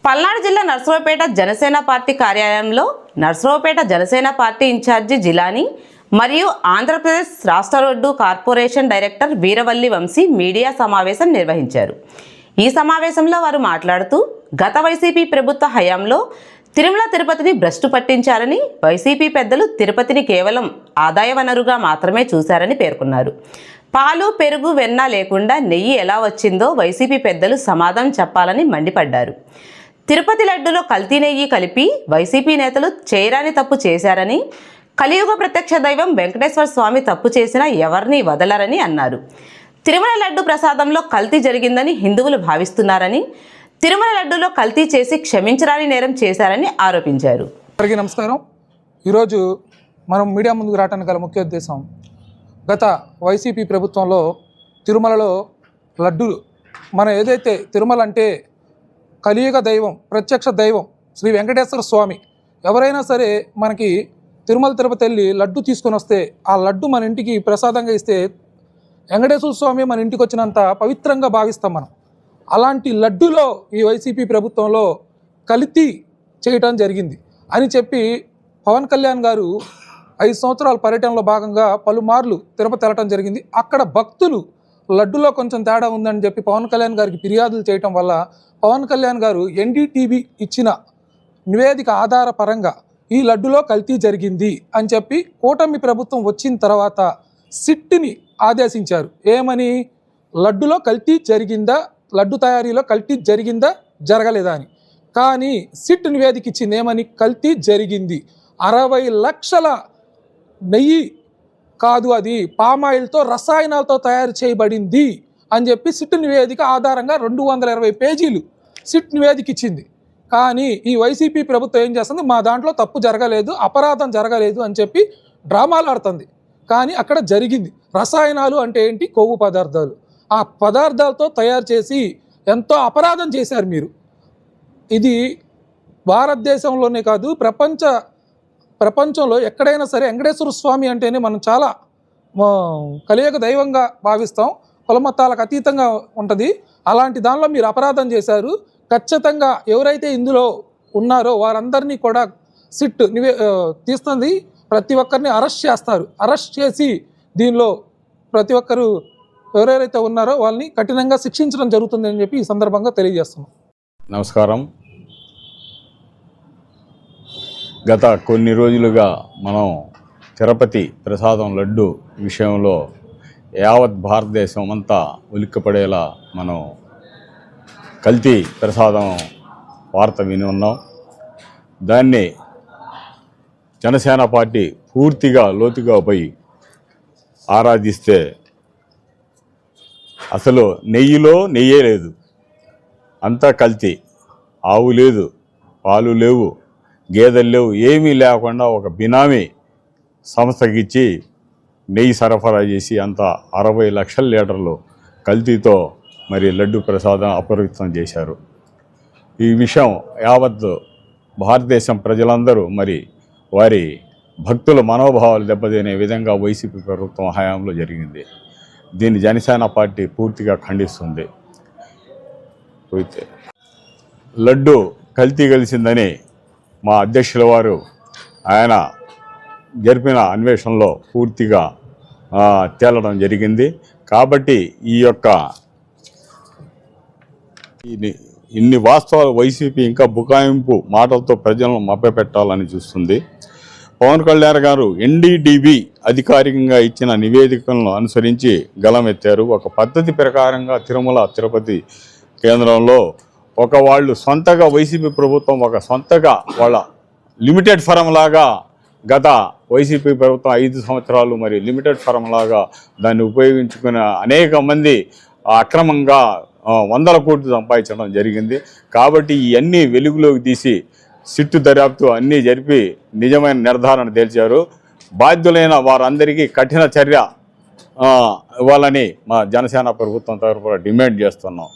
పల్నాడు జిల్లా నర్సరావుపేట జనసేన పార్టీ కార్యాలయంలో Narasaraopet Janasena party incharge Jilani మరియు ఆంధ్రప్రదేశ్ రాష్ట్ర road corporation director Veeravalli Vamsi media సమావేశం నిర్వహించారు. ఈ సమావేశంలో వారు మాట్లాడుతూ గత వైసీపీ ప్రభుత్వ హయాంలో తిరుమల తిరుపతిని భ్రష్టు పట్టించారని, వైసీపీ పెద్దలు తిరుపతిని కేవలం ఆదాయ వనరుగా మాత్రమే చూశారని పేర్కొన్నారు. పాలు, పెరుగు, వెన్న లేకుండా నెయ్యి ఎలా వచ్చిందో వైసీపీ పెద్దలు సమాధానం చెప్పాలని మండిపడ్డారు. తిరుపతి లడ్డులో కల్తీ నెయ్యి కలిపి వైసీపీ నేతలు చేయరాని తప్పు చేశారని, కలియుగ ప్రత్యక్ష దైవం వెంకటేశ్వర స్వామి తప్పు చేసినా ఎవరిని వదలరని అన్నారు. తిరుమల లడ్డు ప్రసాదంలో కల్తీ జరిగిందని హిందువులు భావిస్తున్నారని, తిరుమల లడ్డులో కల్తీ చేసి క్షమించరాని నేరం చేశారని ఆరోపించారు. అందరికీ నమస్కారం. ఈరోజు మనం మీడియా ముందుకు రావడానికి గల ముఖ్య ఉద్దేశం, గత వైసీపీ ప్రభుత్వంలో తిరుమలలో లడ్డూలు, మన ఏదైతే తిరుమల అంటే కలియుగ దైవం, ప్రత్యక్ష దైవం శ్రీ వెంకటేశ్వర స్వామి, ఎవరైనా సరే మనకి తిరుమల తిరుపతి వెళ్ళి లడ్డు తీసుకొని వస్తే ఆ లడ్డు మన ఇంటికి ప్రసాదంగా ఇస్తే వెంకటేశ్వర స్వామి మన ఇంటికి వచ్చినంత పవిత్రంగా భావిస్తాం మనం. అలాంటి లడ్డులో ఈ వైసీపీ ప్రభుత్వంలో కల్తీ చేయటం జరిగింది అని చెప్పి పవన్ కళ్యాణ్ గారు 5 సంవత్సరాల పర్యటనలో భాగంగా పలుమార్లు తిరుపతి వెళ్ళటం జరిగింది. అక్కడ భక్తులు లడ్డులో కొంచెం తేడా ఉందని చెప్పి పవన్ కళ్యాణ్ గారికి ఫిర్యాదులు చేయటం వల్ల పవన్ కళ్యాణ్ గారు ఎన్డీటీవీ ఇచ్చిన నివేదిక ఆధారపరంగా ఈ లడ్డులో కల్తీ జరిగింది అని చెప్పి కూటమి ప్రభుత్వం వచ్చిన తర్వాత సిట్ని ఆదేశించారు. ఏమని? లడ్డులో కల్తీ జరిగిందా, లడ్డు తయారీలో కల్తీ జరిగిందా, జరగలేదా అని. కానీ సిట్ నివేదిక ఇచ్చింది ఏమని? కల్తీ జరిగింది. 60 లక్షల నెయ్యి కాదు, అది పామాయిల్తో రసాయనాలతో తయారు చేయబడింది అని చెప్పి సిట్ నివేదిక ఆధారంగా 220 పేజీలు సిట్ నివేదిక ఇచ్చింది. కానీ ఈ వైసీపీ ప్రభుత్వం ఏం చేస్తుంది? మా దాంట్లో తప్పు జరగలేదు, అపరాధం జరగలేదు అని చెప్పి డ్రామాలు ఆడుతుంది. కానీ అక్కడ జరిగింది. రసాయనాలు అంటే ఏంటి? కొవ్వు పదార్థాలు. ఆ పదార్థాలతో తయారు చేసి ఎంతో అపరాధం చేశారు మీరు. ఇది భారతదేశంలోనే కాదు, ప్రపంచంలో ఎక్కడైనా సరే వెంకటేశ్వర స్వామి అంటేనే మనం చాలా కలియుగ దైవంగా భావిస్తాం, కులమతాలకు అతీతంగా ఉంటుంది. అలాంటి దానిలో మీరు అపరాధం చేశారు. ఖచ్చితంగా ఎవరైతే ఇందులో ఉన్నారో వారందరినీ కూడా సిట్ తీస్తుంది. ప్రతి ఒక్కరిని అరెస్ట్ చేస్తారు. అరెస్ట్ చేసి దీనిలో ప్రతి ఒక్కరు ఎవరెవరైతే ఉన్నారో వాళ్ళని కఠినంగా శిక్షించడం జరుగుతుంది అని చెప్పి ఈ సందర్భంగా తెలియజేస్తున్నాం. నమస్కారం. గత కొన్ని రోజులుగా మనం తిరుపతి ప్రసాదం లడ్డు విషయంలో యావత్ భారతదేశం అంతా ఉలిక్కిపడేలా మనం కల్తీ ప్రసాదం వార్త విని ఉన్నాం. దాన్ని జనసేన పార్టీ పూర్తిగా లోతుగా పోయి ఆరాధిస్తే అసలు నెయ్యిలో నెయ్యే లేదు, అంతా కల్తీ. ఆవు లేదు, పాలు లేవు, గేదెలు లేవు, ఏమీ లేకుండా ఒక బినామీ సంస్థకి ఇచ్చి నెయ్యి సరఫరా చేసి అంత 60 లక్షల లీటర్లు కల్తీతో మరి లడ్డు ప్రసాదం అపవిత్రం చేశారు. ఈ విషయం యావత్ భారతదేశం ప్రజలందరూ మరి వారి భక్తుల మనోభావాలు దెబ్బతినే విధంగా వైసీపీ ప్రభుత్వం హయాంలో జరిగింది. దీన్ని జనసేన పార్టీ పూర్తిగా ఖండిస్తుంది. అయితే లడ్డు కల్తీ కలిసిందని మా అధ్యక్షుల వారు ఆయన జరిపిన అన్వేషణలో పూర్తిగా తేలడం జరిగింది. కాబట్టి ఈ యొక్క ఇన్ని వాస్తవాలు వైసీపీ ఇంకా బుకాయింపు మాటలతో ప్రజలను మభ్యపెట్టాలని చూస్తుంది. పవన్ కళ్యాణ్ గారు ఎన్డీటీవీ అధికారికంగా ఇచ్చిన నివేదికలను అనుసరించి గలమెత్తారు. ఒక పద్ధతి ప్రకారంగా తిరుమల తిరుపతి కేంద్రంలో వాళ్ళు సొంతగా వైసీపీ ప్రభుత్వం సొంతగా వాళ్ళ లిమిటెడ్ ఫరం లాగా గత వైసీపీ ప్రభుత్వం 5 సంవత్సరాలు మరి లిమిటెడ్ ఫరం లాగా దాన్ని ఉపయోగించుకున్న అనేక మంది అక్రమంగా 100 కోట్లు సంపాదించడం జరిగింది. కాబట్టి ఇవన్నీ వెలుగులోకి తీసి సిట్టు దర్యాప్తు అన్నీ జరిపి నిజమైన నిర్ధారణ తేల్చారు. బాధ్యులైన వారందరికీ కఠిన చర్య ఇవ్వాలని మా జనసేన ప్రభుత్వం తరఫున డిమాండ్ చేస్తున్నాం.